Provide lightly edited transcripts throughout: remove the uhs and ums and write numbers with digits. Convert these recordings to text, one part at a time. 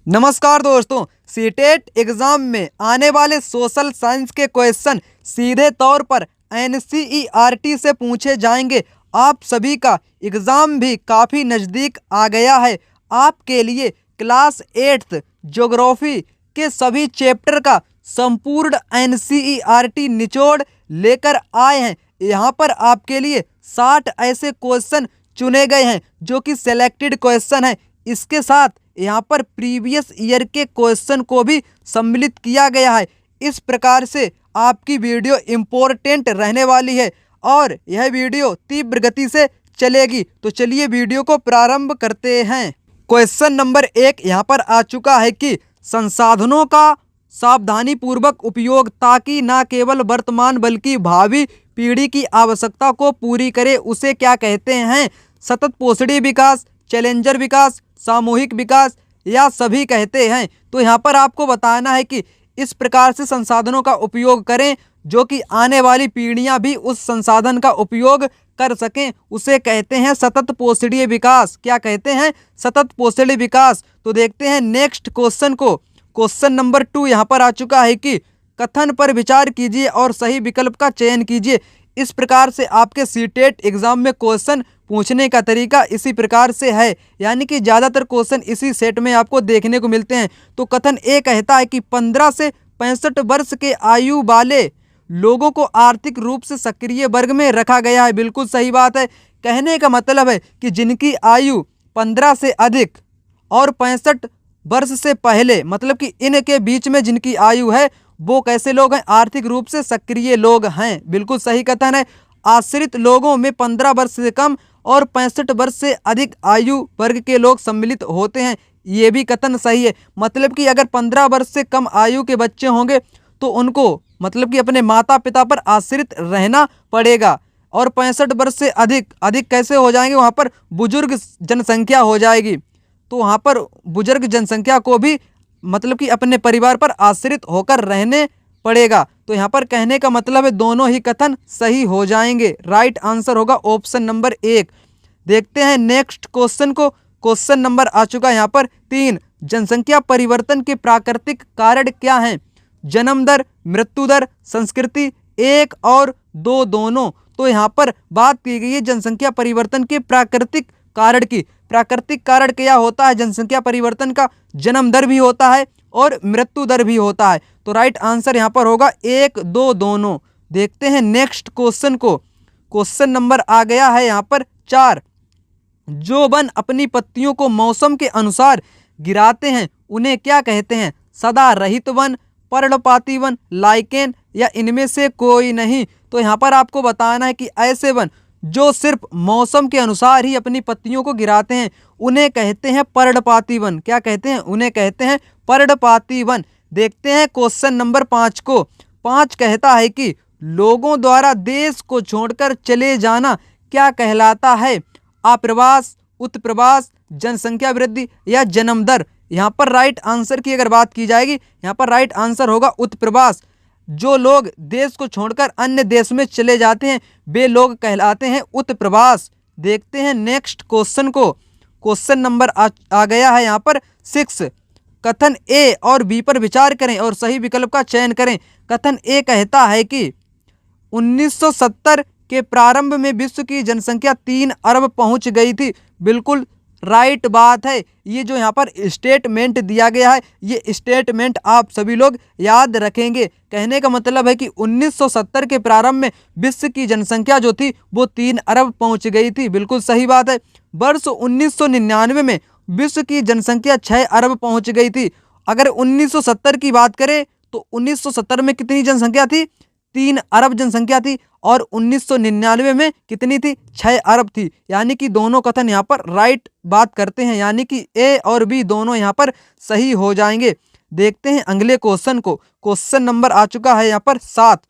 नमस्कार दोस्तों, CTET exam में आने वाले सोशल साइंस के क्वेश्चन सीधे तौर पर एनसीईआरटी से पूछे जाएंगे। आप सभी का एग्जाम भी काफ़ी नज़दीक आ गया है। आपके लिए क्लास 8th ज्योग्राफी के सभी चैप्टर का संपूर्ण एनसीईआरटी निचोड़ लेकर आए हैं। यहाँ पर आपके लिए 60 ऐसे क्वेश्चन चुने गए हैं जो कि सिलेक्टेड क्वेश्चन है। इसके साथ यहाँ पर प्रीवियस ईयर के क्वेश्चन को भी सम्मिलित किया गया है। इस प्रकार से आपकी वीडियो इम्पोर्टेंट रहने वाली है और यह वीडियो तीव्र गति से चलेगी। तो चलिए वीडियो को प्रारंभ करते हैं। क्वेश्चन नंबर 1 यहाँ पर आ चुका है कि संसाधनों का सावधानी पूर्वक उपयोग ताकि न केवल वर्तमान बल्कि भावी पीढ़ी की आवश्यकता को पूरी करे उसे क्या कहते हैं? सतत पोषणीय विकास, चैलेंजर विकास, सामूहिक विकास या सभी कहते हैं। तो यहाँ पर आपको बताना है कि इस प्रकार से संसाधनों का उपयोग करें जो कि आने वाली पीढ़ियां भी उस संसाधन का उपयोग कर सकें, उसे कहते हैं सतत पोषणीय विकास। क्या कहते हैं? सतत पोषणीय विकास। तो देखते हैं नेक्स्ट क्वेश्चन को। क्वेश्चन नंबर 2 यहाँ पर आ चुका है कि कथन पर विचार कीजिए और सही विकल्प का चयन कीजिए। इस प्रकार से आपके सीटेट एग्जाम में क्वेश्चन पूछने का तरीका इसी प्रकार से है, यानी कि ज़्यादातर क्वेश्चन इसी सेट में आपको देखने को मिलते हैं। तो कथन ए कहता है कि 15 से 65 वर्ष के आयु वाले लोगों को आर्थिक रूप से सक्रिय वर्ग में रखा गया है। बिल्कुल सही बात है। कहने का मतलब है कि जिनकी आयु 15 से अधिक और 65 वर्ष से पहले, मतलब कि इनके बीच में जिनकी आयु है वो कैसे लोग हैं? आर्थिक रूप से सक्रिय लोग हैं। बिल्कुल सही कथन है। आश्रित लोगों में 15 वर्ष से कम और 65 वर्ष से अधिक आयु वर्ग के लोग सम्मिलित होते हैं। ये भी कथन सही है। मतलब कि अगर 15 वर्ष से कम आयु के बच्चे होंगे तो उनको मतलब कि अपने माता पिता पर आश्रित रहना पड़ेगा। और 65 वर्ष से अधिक कैसे हो जाएंगे? वहाँ पर बुजुर्ग जनसंख्या हो जाएगी। तो वहाँ पर बुजुर्ग जनसंख्या को भी मतलब कि अपने परिवार पर आश्रित होकर रहने पड़ेगा। तो यहाँ पर कहने का मतलब है दोनों ही कथन सही हो जाएंगे। राइट आंसर होगा ऑप्शन नंबर 1। देखते हैं नेक्स्ट क्वेश्चन को। क्वेश्चन नंबर आ चुका है यहाँ पर 3। जनसंख्या परिवर्तन के प्राकृतिक कारण क्या हैं? जन्म दर, मृत्यु दर, संस्कृति, 1 और 2 दोनों। तो यहाँ पर बात की गई है जनसंख्या परिवर्तन के प्राकृतिक कारण की। प्राकृतिक कारण क्या होता है जनसंख्या परिवर्तन का? जन्म दर भी होता है और मृत्यु दर भी होता है। तो राइट आंसर यहाँ पर होगा 1, 2 दोनों। देखते हैं नेक्स्ट क्वेश्चन को। क्वेश्चन नंबर आ गया है यहाँ पर 4। जो वन अपनी पत्तियों को मौसम के अनुसार गिराते हैं उन्हें क्या कहते हैं? सदा रहित वन, पर्णपाती वन, लाइकेन या इनमें से कोई नहीं। तो यहाँ पर आपको बताना है कि ऐसे वन जो सिर्फ मौसम के अनुसार ही अपनी पत्तियों को गिराते हैं उन्हें कहते हैं पर्णपाती वन। क्या कहते हैं? उन्हें कहते हैं पर्णपाती वन। देखते हैं क्वेश्चन नंबर 5 को। 5 कहता है कि लोगों द्वारा देश को छोड़कर चले जाना क्या कहलाता है? आप्रवास, उत्प्रवास, जनसंख्या वृद्धि या जन्म दर। यहाँ पर राइट आंसर की अगर बात की जाएगी, यहाँ पर राइट आंसर होगा उत्प्रवास। जो लोग देश को छोड़कर अन्य देश में चले जाते हैं वे लोग कहलाते हैं उत्प्रवास। देखते हैं नेक्स्ट क्वेश्चन को। क्वेश्चन नंबर आ गया है यहाँ पर 6। कथन ए और बी पर विचार करें और सही विकल्प का चयन करें। कथन ए कहता है कि 1970 के प्रारंभ में विश्व की जनसंख्या 3 अरब पहुंच गई थी। बिल्कुल राइट बात है। ये जो यहाँ पर स्टेटमेंट दिया गया है ये स्टेटमेंट आप सभी लोग याद रखेंगे। कहने का मतलब है कि 1970 के प्रारंभ में विश्व की जनसंख्या जो थी वो 3 अरब पहुंच गई थी। बिल्कुल सही बात है। वर्ष 1999 में विश्व की जनसंख्या 6 अरब पहुंच गई थी। अगर 1970 की बात करें तो 1970 में कितनी जनसंख्या थी? 3 अरब जनसंख्या थी। और 1999 में कितनी थी? 6 अरब थी। यानी कि दोनों कथन यहाँ पर राइट बात करते हैं, यानी कि ए और बी दोनों यहाँ पर सही हो जाएंगे। देखते हैं अगले क्वेश्चन को। क्वेश्चन नंबर आ चुका है यहाँ पर 7।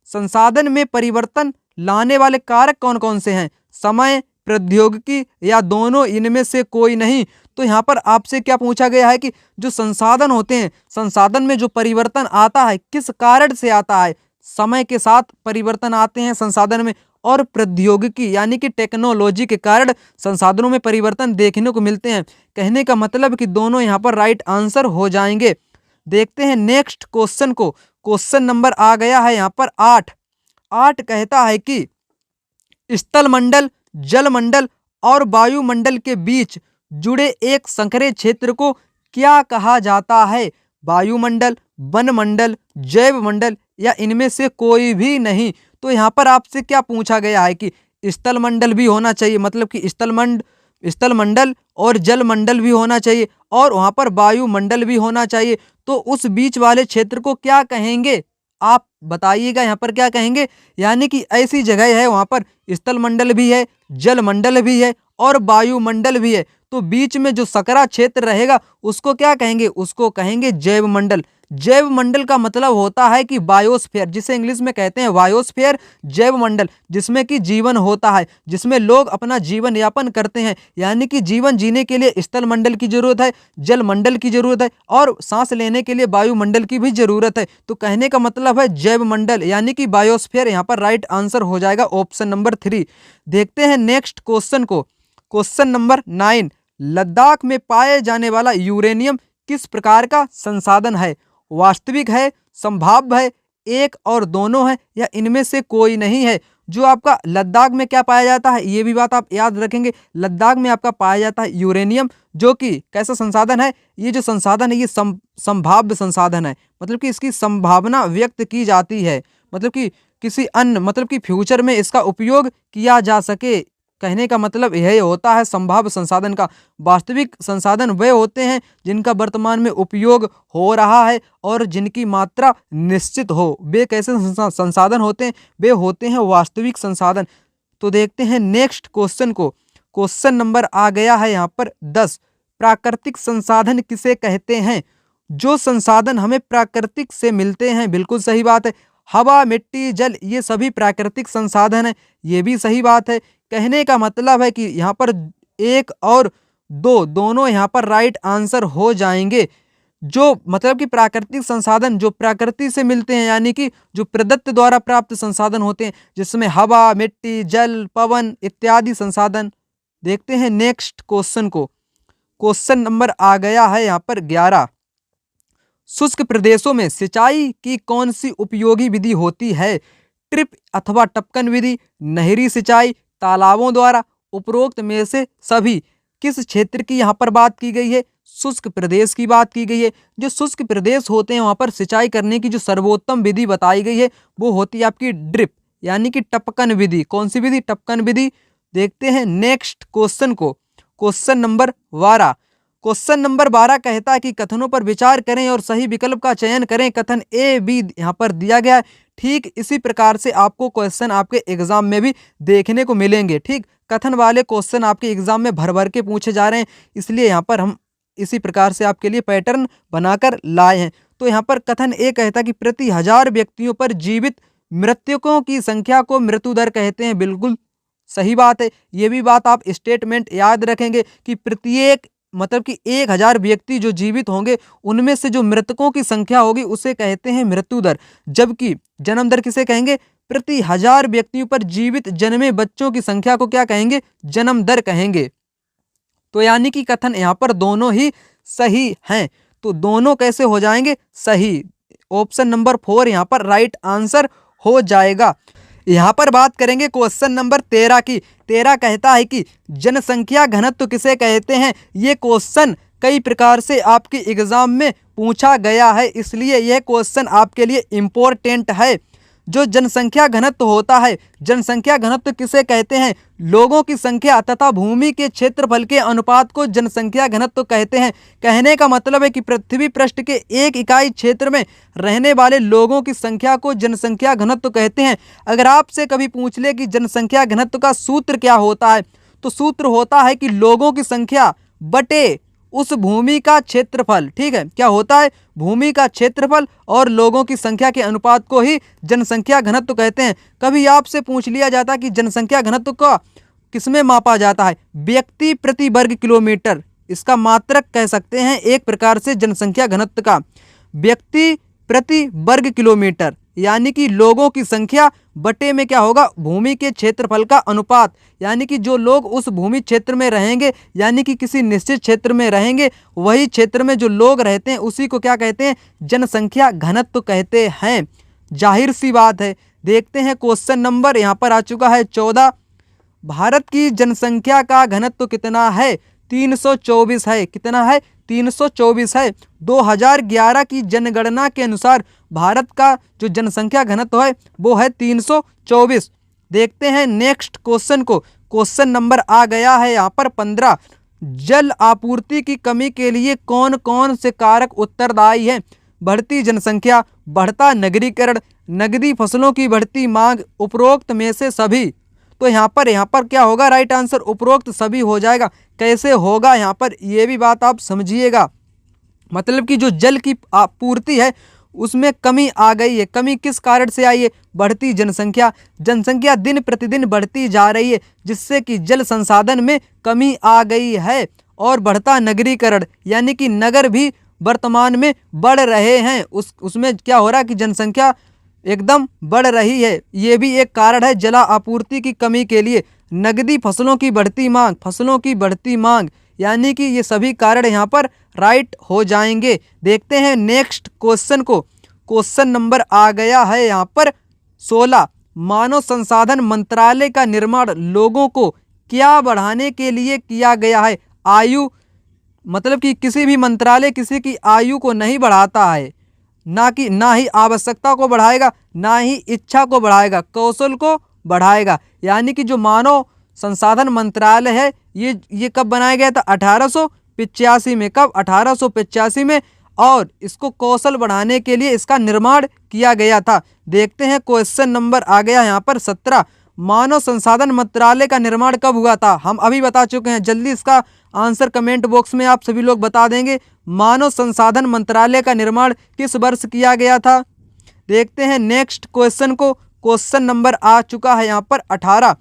संसाधन में परिवर्तन लाने वाले कारक कौन कौन से हैं? समय, प्रौद्योगिकी या दोनों, इनमें से कोई नहीं। तो यहाँ पर आपसे क्या पूछा गया है कि जो संसाधन होते हैं, संसाधन में जो परिवर्तन आता है किस कारण से आता है? समय के साथ परिवर्तन आते हैं संसाधन में, और प्रौद्योगिकी यानी कि टेक्नोलॉजी के कारण संसाधनों में परिवर्तन देखने को मिलते हैं। कहने का मतलब कि दोनों यहाँ पर राइट आंसर हो जाएंगे। देखते हैं नेक्स्ट क्वेश्चन को। क्वेश्चन नंबर आ गया है यहाँ पर 8। 8 कहता है कि स्थल मंडल, जल मंडल और वायुमंडल के बीच जुड़े एक संकरे क्षेत्र को क्या कहा जाता है? वायुमंडल, वनमंडल, जैव मंडल या इनमें से कोई भी नहीं। तो यहाँ पर आपसे क्या पूछा गया है कि स्थल मंडल भी होना चाहिए, मतलब कि स्थल मंडल और जल मंडल भी होना चाहिए, और वहाँ पर वायुमंडल भी होना चाहिए। तो उस बीच वाले क्षेत्र को क्या कहेंगे? आप बताइएगा यहाँ पर क्या कहेंगे। यानी कि ऐसी जगह है वहाँ पर स्थल मंडल भी है, जल मंडल भी है और वायुमंडल भी है, तो बीच में जो सकरा क्षेत्र रहेगा उसको क्या कहेंगे? उसको कहेंगे जैव मंडल। जैव मंडल का मतलब होता है कि बायोस्फीयर, जिसे इंग्लिश में कहते हैं बायोस्फीयर, जैव मंडल, जिसमें कि जीवन होता है, जिसमें लोग अपना जीवन यापन करते हैं। यानी कि जीवन जीने के लिए स्थल मंडल की जरूरत है, जल मंडल की जरूरत है और सांस लेने के लिए वायुमंडल की भी जरूरत है। तो कहने का मतलब है जैव मंडल यानी कि बायोस्फीयर यहाँ पर राइट आंसर हो जाएगा ऑप्शन नंबर 3। देखते हैं नेक्स्ट क्वेश्चन को। Question number 9। लद्दाख में पाए जाने वाला यूरेनियम किस प्रकार का संसाधन है? वास्तविक है, संभाव्य है, एक और दोनों है या इनमें से कोई नहीं है? जो आपका लद्दाख में क्या पाया जाता है, ये भी बात आप याद रखेंगे। लद्दाख में आपका पाया जाता है यूरेनियम, जो कि कैसा संसाधन है? ये जो संसाधन है ये संभाव्य संसाधन है, मतलब कि इसकी संभावना व्यक्त की जाती है, मतलब कि किसी अन्य, मतलब कि फ्यूचर में इसका उपयोग किया जा सके। कहने का मतलब यह होता है संभाव्य संसाधन का। वास्तविक संसाधन वे होते हैं जिनका वर्तमान में उपयोग हो रहा है और जिनकी मात्रा निश्चित हो। वे कैसे संसाधन होते हैं? वे होते हैं वास्तविक संसाधन। तो देखते हैं नेक्स्ट क्वेश्चन को। क्वेश्चन नंबर आ गया है यहाँ पर 10। प्राकृतिक संसाधन किसे कहते हैं? जो संसाधन हमें प्राकृतिक से मिलते हैं, बिल्कुल सही बात है। हवा, मिट्टी, जल, ये सभी प्राकृतिक संसाधन है, ये भी सही बात है। कहने का मतलब है कि यहाँ पर 1 और 2 दोनों यहाँ पर राइट आंसर हो जाएंगे। जो मतलब कि प्राकृतिक संसाधन जो प्रकृति से मिलते हैं, यानी कि जो प्रदत्त द्वारा प्राप्त संसाधन होते हैं, जिसमें हवा, मिट्टी, जल, पवन इत्यादि संसाधन। देखते हैं नेक्स्ट क्वेश्चन को। क्वेश्चन नंबर आ गया है यहाँ पर 11। शुष्क प्रदेशों में सिंचाई की कौन सी उपयोगी विधि होती है? ट्रिप अथवा टपकन विधि, नहरी सिंचाई, तालाबों द्वारा, उपरोक्त में से सभी। किस क्षेत्र की यहाँ पर बात की गई है? शुष्क प्रदेश की बात की गई है। जो शुष्क प्रदेश होते हैं वहाँ पर सिंचाई करने की जो सर्वोत्तम विधि बताई गई है वो होती है आपकी ड्रिप यानी कि टपकन विधि। कौन सी विधि? टपकन विधि। देखते हैं नेक्स्ट क्वेश्चन को। Question number 12। क्वेश्चन नंबर 12 कहता है कि कथनों पर विचार करें और सही विकल्प का चयन करें। कथन ए बी यहाँ पर दिया गया है। ठीक इसी प्रकार से आपको क्वेश्चन आपके एग्जाम में भी देखने को मिलेंगे। ठीक कथन वाले क्वेश्चन आपके एग्जाम में भर भर के पूछे जा रहे हैं, इसलिए यहाँ पर हम इसी प्रकार से आपके लिए पैटर्न बनाकर लाए हैं। तो यहाँ पर कथन ए कहता है कि प्रति 1000 व्यक्तियों पर जीवित मृतकों की संख्या को मृत्यु दर कहते हैं। बिल्कुल सही बात है। ये भी बात आप स्टेटमेंट याद रखेंगे कि प्रत्येक मतलब कि 1000 व्यक्ति जो जीवित होंगे उनमें से जो मृतकों की संख्या होगी उसे कहते हैं मृत्यु दर। जबकि जन्म दर किसे कहेंगे? प्रति 1000 व्यक्तियों पर जीवित जन्मे बच्चों की संख्या को क्या कहेंगे? जन्म दर कहेंगे। तो यानी कि कथन यहाँ पर दोनों ही सही हैं। तो दोनों कैसे हो जाएंगे? सही। ऑप्शन नंबर 4 यहाँ पर राइट आंसर हो जाएगा। यहाँ पर बात करेंगे क्वेश्चन नंबर 13 की। 13 कहता है कि जनसंख्या घनत्व किसे कहते हैं? ये क्वेश्चन कई प्रकार से आपके एग्जाम में पूछा गया है, इसलिए यह क्वेश्चन आपके लिए इम्पोर्टेंट है। जो जनसंख्या घनत्व होता है, जनसंख्या घनत्व किसे कहते हैं? लोगों की संख्या तथा भूमि के क्षेत्रफल के अनुपात को जनसंख्या घनत्व कहते हैं। कहने का मतलब है कि पृथ्वी पृष्ठ के एक इकाई क्षेत्र में रहने वाले लोगों की संख्या को जनसंख्या घनत्व कहते हैं। अगर आपसे कभी पूछ ले कि जनसंख्या घनत्व का सूत्र क्या होता है, तो सूत्र होता है कि लोगों की संख्या बटे उस भूमि का क्षेत्रफल। ठीक है, क्या होता है? भूमि का क्षेत्रफल और लोगों की संख्या के अनुपात को ही जनसंख्या घनत्व कहते हैं। कभी आपसे पूछ लिया जाता है कि जनसंख्या घनत्व का किसमें मापा जाता है? व्यक्ति प्रति वर्ग किलोमीटर, इसका मात्रक कह सकते हैं एक प्रकार से जनसंख्या घनत्व का। व्यक्ति प्रति वर्ग किलोमीटर यानी कि लोगों की संख्या बटे में क्या होगा, भूमि के क्षेत्रफल का अनुपात, यानी कि जो लोग उस भूमि क्षेत्र में रहेंगे, यानी कि किसी निश्चित क्षेत्र में रहेंगे, वही क्षेत्र में जो लोग रहते हैं उसी को क्या कहते हैं, जनसंख्या घनत्व कहते हैं। जाहिर सी बात है। देखते हैं क्वेश्चन नंबर यहाँ पर आ चुका है 14। भारत की जनसंख्या का घनत्व कितना है, 324 है। कितना है, 324 है। 2011 की जनगणना के अनुसार भारत का जो जनसंख्या घनत्व है वो है 324। देखते हैं नेक्स्ट क्वेश्चन को। क्वेश्चन नंबर आ गया है यहाँ पर 15। जल आपूर्ति की कमी के लिए कौन कौन से कारक उत्तरदायी हैं, बढ़ती जनसंख्या, बढ़ता नगरीकरण, नगदी फसलों की बढ़ती मांग, उपरोक्त में से सभी। तो यहाँ पर क्या होगा, राइट आंसर उपरोक्त सभी हो जाएगा। कैसे होगा यहाँ पर ये भी बात आप समझिएगा। मतलब कि जो जल की आपूर्ति है उसमें कमी आ गई है। कमी किस कारण से आई है, बढ़ती जनसंख्या। जनसंख्या दिन प्रतिदिन बढ़ती जा रही है जिससे कि जल संसाधन में कमी आ गई है। और बढ़ता नगरीकरण, यानी कि नगर भी वर्तमान में बढ़ रहे हैं, उसमें क्या हो रहा है कि जनसंख्या एकदम बढ़ रही है। ये भी एक कारण है जल आपूर्ति की कमी के लिए। नगदी फसलों की बढ़ती मांग, यानी कि ये सभी कारण यहाँ पर राइट हो जाएंगे। देखते हैं नेक्स्ट क्वेश्चन को। क्वेश्चन नंबर आ गया है यहाँ पर 16। मानव संसाधन मंत्रालय का निर्माण लोगों को क्या बढ़ाने के लिए किया गया है, आयु। मतलब कि किसी भी मंत्रालय किसी की आयु को नहीं बढ़ाता है, ना ही आवश्यकता को बढ़ाएगा, ना ही इच्छा को बढ़ाएगा, कौशल को बढ़ाएगा। यानी कि जो मानव संसाधन मंत्रालय है ये कब बनाया गया था, 1885 में। कब, 1885 में। और इसको कौशल बढ़ाने के लिए इसका निर्माण किया गया था। देखते हैं क्वेश्चन नंबर आ गया यहाँ पर 17। मानव संसाधन मंत्रालय का निर्माण कब हुआ था, हम अभी बता चुके हैं। जल्दी इसका आंसर कमेंट बॉक्स में आप सभी लोग बता देंगे। मानव संसाधन मंत्रालय का निर्माण किस वर्ष किया गया था। देखते हैं नेक्स्ट क्वेश्चन को। क्वेश्चन नंबर आ चुका है यहाँ पर 18।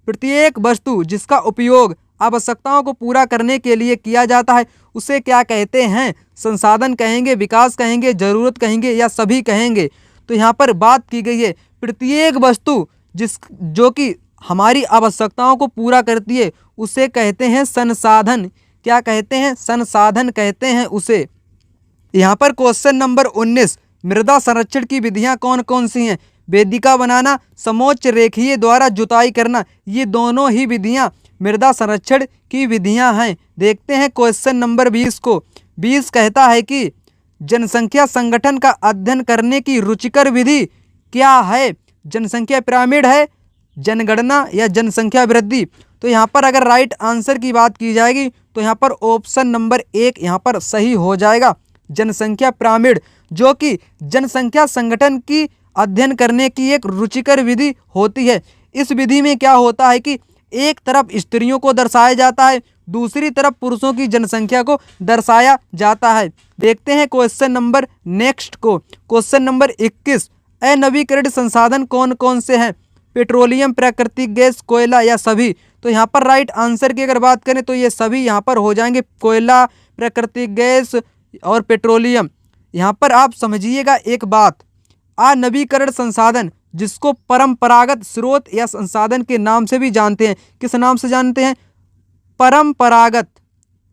प्रत्येक वस्तु जिसका उपयोग आवश्यकताओं को पूरा करने के लिए किया जाता है उसे क्या कहते हैं, संसाधन कहेंगे, विकास कहेंगे, जरूरत कहेंगे या सभी कहेंगे। तो यहाँ पर बात की गई है प्रत्येक वस्तु जो कि हमारी आवश्यकताओं को पूरा करती है उसे कहते हैं संसाधन। क्या कहते हैं, संसाधन कहते हैं उसे। यहाँ पर क्वेश्चन नंबर 19। मृदा संरक्षण की विधियाँ कौन कौन सी हैं, वेदिका बनाना, समोच्च रेखीय द्वारा जुताई करना, ये दोनों ही विधियाँ मृदा संरक्षण की विधियाँ हैं। देखते हैं क्वेश्चन नंबर 20 को। 20 कहता है कि जनसंख्या संगठन का अध्ययन करने की रुचिकर विधि क्या है, जनसंख्या पिरामिड है, जनगणना या जनसंख्या वृद्धि। तो यहाँ पर अगर राइट आंसर की बात की जाएगी तो यहाँ पर ऑप्शन नंबर 1 यहाँ पर सही हो जाएगा, जनसंख्या पिरामिड, जो कि जनसंख्या संगठन की अध्ययन करने की एक रुचिकर विधि होती है। इस विधि में क्या होता है कि एक तरफ स्त्रियों को दर्शाया जाता है, दूसरी तरफ पुरुषों की जनसंख्या को दर्शाया जाता है। देखते हैं क्वेश्चन नंबर नेक्स्ट को। Question number 21। अनवीकरणीय संसाधन कौन कौन से हैं, पेट्रोलियम, प्राकृतिक गैस, कोयला या सभी। तो यहाँ पर राइट आंसर की अगर बात करें तो ये सभी यहाँ पर हो जाएंगे, कोयला, प्राकृतिक गैस और पेट्रोलियम। यहाँ पर आप समझिएगा एक बात, अनवीकरण संसाधन जिसको परंपरागत स्रोत या संसाधन के नाम से भी जानते हैं। किस नाम से जानते हैं, परंपरागत।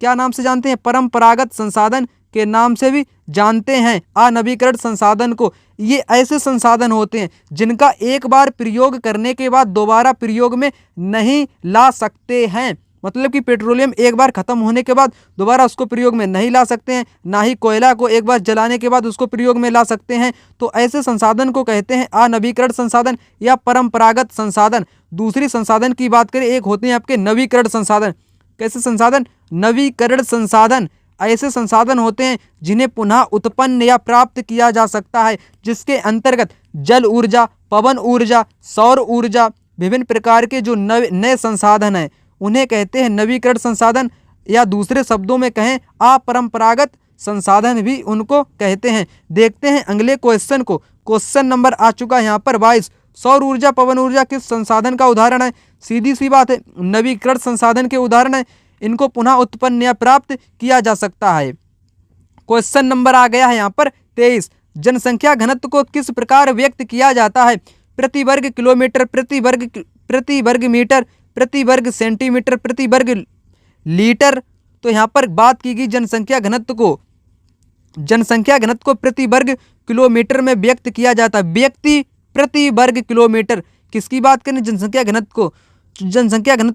क्या नाम से जानते हैं, परंपरागत संसाधन के नाम से भी जानते हैं अनवीकरण संसाधन को। ये ऐसे संसाधन होते हैं जिनका एक बार प्रयोग करने के बाद दोबारा प्रयोग में नहीं ला सकते हैं। मतलब कि पेट्रोलियम एक बार खत्म होने के बाद दोबारा उसको प्रयोग में नहीं ला सकते हैं, ना ही कोयला को एक बार जलाने के बाद उसको प्रयोग में ला सकते हैं। तो ऐसे संसाधन को कहते हैं अनवीकरण संसाधन या परंपरागत संसाधन। दूसरी संसाधन की बात करें, एक होते हैं आपके नवीकरण संसाधन। कैसे संसाधन, नवीकरण संसाधन ऐसे संसाधन होते हैं जिन्हें पुनः उत्पन्न या प्राप्त किया जा सकता है, जिसके अंतर्गत जल ऊर्जा, पवन ऊर्जा, सौर ऊर्जा, विभिन्न प्रकार के जो नए संसाधन हैं उन्हें कहते हैं नवीकरण संसाधन, या दूसरे शब्दों में कहें अपरंपरागत संसाधन भी उनको कहते हैं। देखते हैं अगले क्वेश्चन को। क्वेश्चन नंबर आ चुका है यहाँ पर 22। सौर ऊर्जा, पवन ऊर्जा किस संसाधन का उदाहरण है, सीधी सी बात है, नवीकरण संसाधन के उदाहरण है। इनको पुनः उत्पन्न या प्राप्त किया जा सकता है। क्वेश्चन नंबर आ गया है यहाँ पर 23। जनसंख्या घनत्व को किस प्रकार व्यक्त किया जाता है? प्रति वर्ग किलोमीटर, प्रति वर्ग मीटर, प्रति वर्ग सेंटीमीटर, प्रति वर्ग लीटर। तो यहाँ पर बात की गई जनसंख्या घनत्व को प्रति वर्ग किलोमीटर में व्यक्त किया जाता है। व्यक्ति प्रति वर्ग किलोमीटर, किसकी बात करें? जनसंख्या घनत्व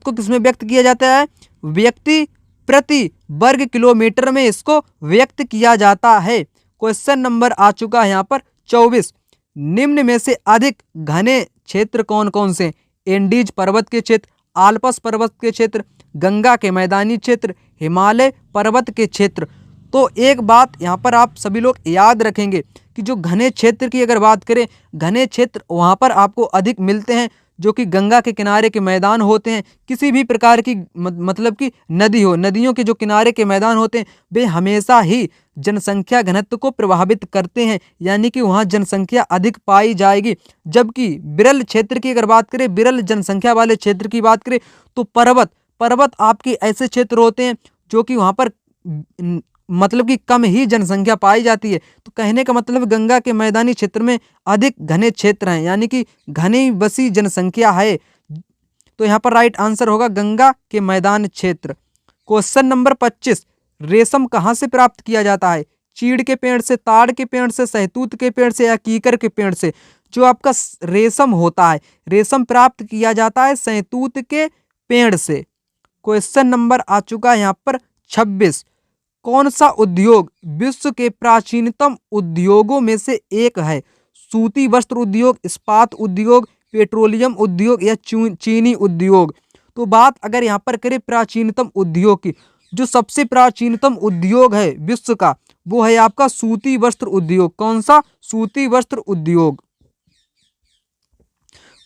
को किसमें व्यक्त किया जाता है? व्यक्ति प्रति वर्ग किलोमीटर में इसको व्यक्त किया जाता है। क्वेश्चन नंबर आ चुका है यहाँ पर 24। निम्न में से अधिक घने क्षेत्र कौन कौन से? एंडीज पर्वत के क्षेत्र, आल्प्स पर्वत के क्षेत्र, गंगा के मैदानी क्षेत्र, हिमालय पर्वत के क्षेत्र। तो एक बात यहाँ पर आप सभी लोग याद रखेंगे कि जो घने क्षेत्र की अगर बात करें, घने क्षेत्र वहाँ पर आपको अधिक मिलते हैं जो कि गंगा के किनारे के मैदान होते हैं। किसी भी प्रकार की मतलब कि नदी हो, नदियों के जो किनारे के मैदान होते हैं वे हमेशा ही जनसंख्या घनत्व को प्रभावित करते हैं, यानी कि वहाँ जनसंख्या अधिक पाई जाएगी। जबकि विरल क्षेत्र की अगर बात करें, विरल जनसंख्या वाले क्षेत्र की बात करें तो पर्वत आपके ऐसे क्षेत्र होते हैं जो कि वहाँ पर मतलब कि कम ही जनसंख्या पाई जाती है। तो कहने का मतलब गंगा के मैदानी क्षेत्र में अधिक घने क्षेत्र हैं, यानी कि घनी बसी जनसंख्या है। तो यहाँ पर राइट आंसर होगा गंगा के मैदान क्षेत्र। Question number 25। रेशम कहाँ से प्राप्त किया जाता है? चीड़ के पेड़ से, ताड़ के पेड़ से, सहतूत के पेड़ से या कीकर के पेड़ से? जो आपका रेशम होता है, रेशम प्राप्त किया जाता है सहतूत के पेड़ से। क्वेश्चन नंबर आ चुका है यहाँ पर 26। कौन सा उद्योग विश्व के प्राचीनतम उद्योगों में से एक है? सूती वस्त्र उद्योग, इस्पात उद्योग, पेट्रोलियम उद्योग या चीनी उद्योग? तो बात अगर यहाँ पर करें प्राचीनतम उद्योग की, जो सबसे प्राचीनतम उद्योग है विश्व का वो है आपका सूती वस्त्र उद्योग। कौन सा? सूती वस्त्र उद्योग।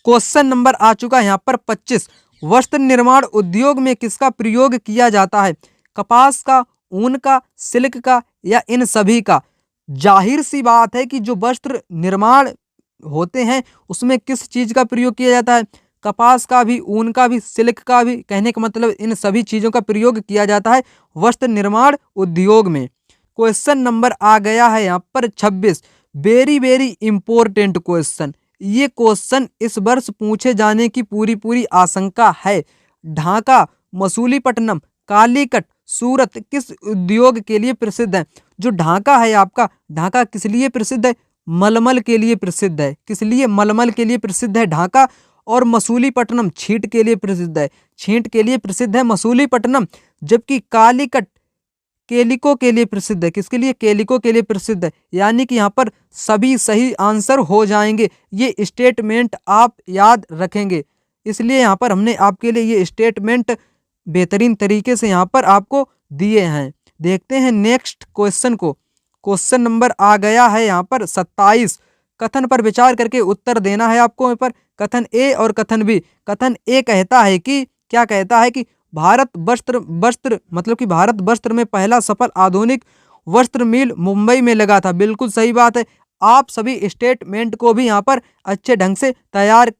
क्वेश्चन नंबर आ चुका है यहाँ पर 25। वस्त्र निर्माण उद्योग में किसका प्रयोग किया जाता है? कपास का, ऊन का, सिल्क का या इन सभी का? जाहिर सी बात है कि जो वस्त्र निर्माण होते हैं उसमें किस चीज का प्रयोग किया जाता है? कपास का भी, ऊन का भी, सिल्क का भी। कहने का मतलब इन सभी चीजों का प्रयोग किया जाता है वस्त्र निर्माण उद्योग में। क्वेश्चन नंबर आ गया है यहाँ पर 26। Very important question. ये क्वेश्चन इस वर्ष पूछे जाने की पूरी आशंका है। ढाका, मसूलीपट्टनम, कालीकट, सूरत किस उद्योग के लिए प्रसिद्ध है? जो ढाका है आपका, ढाका किस लिए प्रसिद्ध है? मलमल के लिए प्रसिद्ध है। किस लिए? मलमल के लिए प्रसिद्ध है ढाका। और मसूलीपट्टनम छींट के लिए प्रसिद्ध है। छींट के लिए प्रसिद्ध है मसूलीपट्टनम। जबकि कालीकट केलिको के लिए प्रसिद्ध है। किसके लिए? केलिको के लिए प्रसिद्ध है। यानी कि यहाँ पर सभी सही आंसर हो जाएंगे। ये स्टेटमेंट आप याद रखेंगे, इसलिए यहाँ पर हमने आपके लिए ये स्टेटमेंट बेहतरीन तरीके से यहाँ पर आपको दिए हैं। देखते हैं नेक्स्ट क्वेश्चन को। क्वेश्चन नंबर आ गया है यहाँ पर 27। कथन पर विचार करके उत्तर देना है आपको यहाँ पर। कथन ए और कथन बी। कथन ए कहता है कि, क्या कहता है कि भारत वस्त्र में पहला सफल आधुनिक वस्त्र मिल मुंबई में लगा था। बिल्कुल सही बात है। आप सभी स्टेटमेंट को भी यहाँ पर अच्छे ढंग से तैयार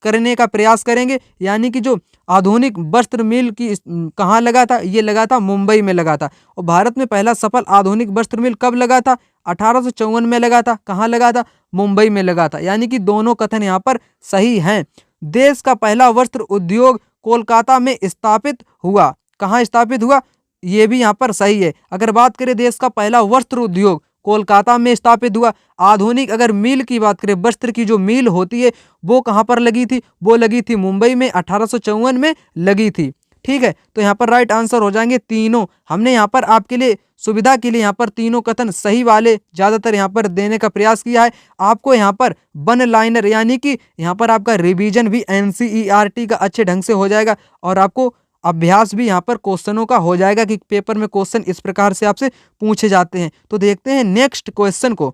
करने का प्रयास करेंगे। यानी कि जो आधुनिक वस्त्र मिल की कहाँ लगा था? ये लगा था मुंबई में लगा था। और भारत में पहला सफल आधुनिक वस्त्र मिल कब लगा था? 1854 में लगा था। कहाँ लगा था? मुंबई में लगा था। यानी कि दोनों कथन यहाँ पर सही हैं। देश का पहला वस्त्र उद्योग कोलकाता में स्थापित हुआ। कहाँ स्थापित हुआ? ये भी यहाँ पर सही है। अगर बात करें देश का पहला वस्त्र उद्योग कोलकाता में स्थापित हुआ। आधुनिक अगर मील की बात करें, वस्त्र की जो मील होती है वो कहाँ पर लगी थी? वो लगी थी मुंबई में, 1854 में लगी थी। ठीक है, तो यहाँ पर राइट आंसर हो जाएंगे तीनों। हमने यहाँ पर आपके लिए सुविधा के लिए यहाँ पर तीनों कथन सही वाले ज़्यादातर यहाँ पर देने का प्रयास किया है। आपको यहाँ पर वन लाइनर यानी कि यहाँ पर आपका रिवीजन भी NCERT का अच्छे ढंग से हो जाएगा और आपको अभ्यास भी यहाँ पर क्वेश्चनों का हो जाएगा कि पेपर में क्वेश्चन इस प्रकार से आपसे पूछे जाते हैं। तो देखते हैं नेक्स्ट क्वेश्चन को।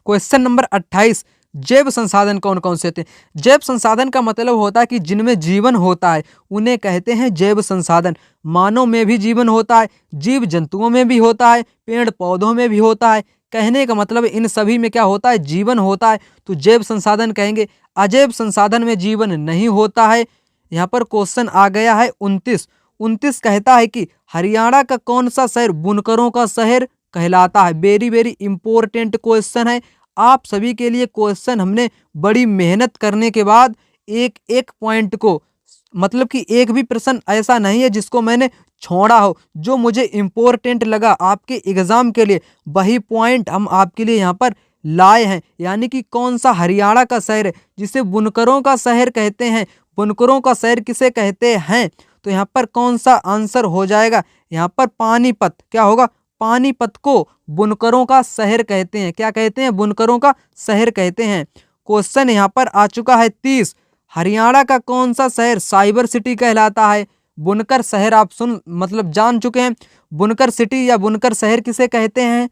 Question number 28। जैव संसाधन कौन कौन से होते हैं? जैव संसाधन का मतलब होता है कि जिनमें जीवन होता है उन्हें कहते हैं जैव संसाधन। मानव में भी जीवन होता है, जीव जंतुओं में भी होता है, पेड़ पौधों में भी होता है। कहने का मतलब इन सभी में क्या होता है? जीवन होता है, तो जैव संसाधन कहेंगे। अजैव संसाधन में जीवन नहीं होता है। यहाँ पर क्वेश्चन आ गया है 29 कहता है कि हरियाणा का कौन सा शहर बुनकरों का शहर कहलाता है। वेरी वेरी इंपॉर्टेंट क्वेश्चन है आप सभी के लिए। क्वेश्चन हमने बड़ी मेहनत करने के बाद एक एक पॉइंट को, मतलब कि एक भी प्रश्न ऐसा नहीं है जिसको मैंने छोड़ा हो। जो मुझे इम्पोर्टेंट लगा आपके एग्जाम के लिए वही पॉइंट हम आपके लिए यहाँ पर लाए हैं। यानी कि कौन सा हरियाणा का शहर है जिसे बुनकरों का शहर कहते हैं, बुनकरों का शहर किसे कहते हैं, तो यहाँ पर कौन सा आंसर हो जाएगा, यहाँ पर पानीपत। क्या होगा, पानीपत को बुनकरों का शहर कहते हैं। क्या कहते हैं, बुनकरों का शहर कहते हैं। क्वेश्चन यहाँ पर आ चुका है 30। हरियाणा का कौन सा शहर साइबर सिटी कहलाता है। बुनकर शहर आप मतलब जान चुके हैं। बुनकर सिटी या बुनकर शहर किसे कहते हैं,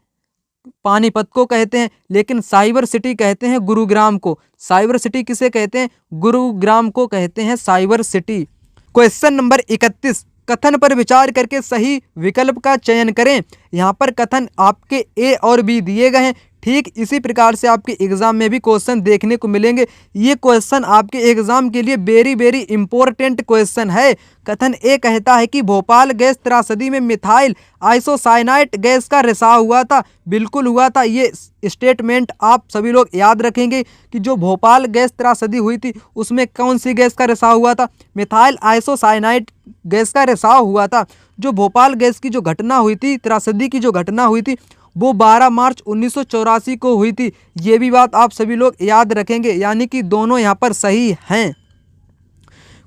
पानीपत को कहते हैं। लेकिन साइबर सिटी कहते हैं गुरुग्राम को। साइबर सिटी किसे कहते हैं, गुरुग्राम को कहते हैं साइबर सिटी। क्वेश्चन नंबर 31, कथन पर विचार करके सही विकल्प का चयन करें। यहाँ पर कथन आपके ए और बी दिए गए हैं। ठीक इसी प्रकार से आपके एग्जाम में भी क्वेश्चन देखने को मिलेंगे। ये क्वेश्चन आपके एग्जाम के लिए वेरी वेरी इंपॉर्टेंट क्वेश्चन है। कथन ए कहता है कि भोपाल गैस त्रासदी में मिथाइल आइसोसाइनाइट गैस का रिसाव हुआ था। बिल्कुल हुआ था। ये स्टेटमेंट आप सभी लोग याद रखेंगे कि जो भोपाल गैस त्रासदी हुई थी उसमें कौन सी गैस का रिसाव हुआ था, मिथाइल आइसोसाइनाइट गैस का रिसाव हुआ था। जो भोपाल गैस की जो घटना हुई थी, त्रासदी की जो घटना हुई थी, वो 12 मार्च 1984 को हुई थी। ये भी बात आप सभी लोग याद रखेंगे। यानी कि दोनों यहाँ पर सही हैं।